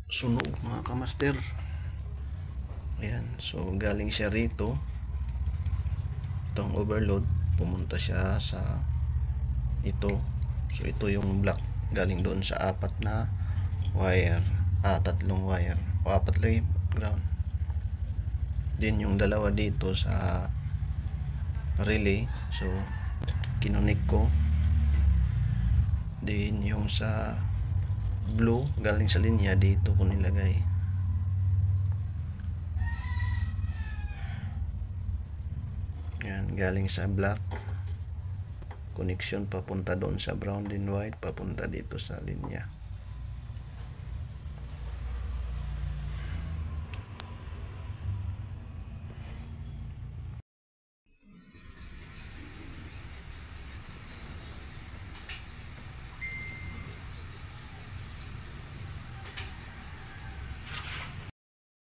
sunog mga kamaster. Ayan, so galing siya rito, itong overload, pumunta siya sa ito. So ito yung block galing doon sa apat na wire, tatlong wire o apat lang ground. Din yung dalawa dito sa relay, so kinunik ko. Din yung sa blue galing sa linya dito ko nilagay. Yan, galing sa black connection papunta doon sa brown din white, papunta dito sa linya.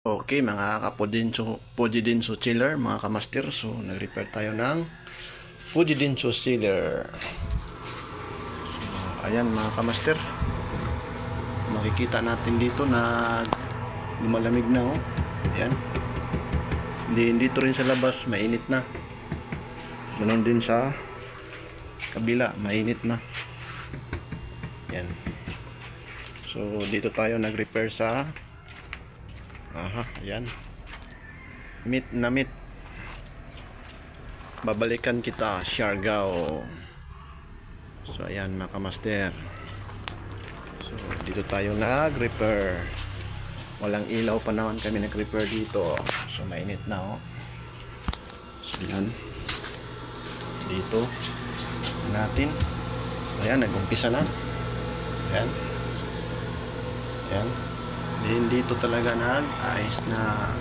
Okay, mga Fujitsu chiller, mga kamaster. So nag-repair tayo ng Fujitsu chiller. So ayan mga kamaster, makikita natin dito na lumalamig na, oh. Ayan, dito rin sa labas mainit na, ganoon din sa kabila mainit na. Ayan, so dito tayo nag-repair sa ayan, meet. Babalikan kita, Siargao. So ayan mga kamaster, so dito tayo nag-repair. Walang ilaw pa naman kami nag-repair dito, so mainit na, oh. So ayan, dito natin, ayan, nag-umpisa na. Ayan, ayan. Din dito talaga nag-ayos na.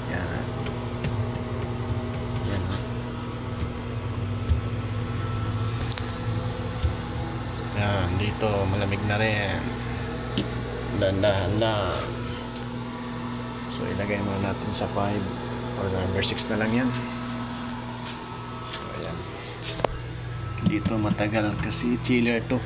Yan. Yan. Yan, dito malamig na rin. Dahan-dahan lang. So ilagay muna natin sa 5 or number 6 na lang yan. So ayan. Dito matagal kasi chiller to.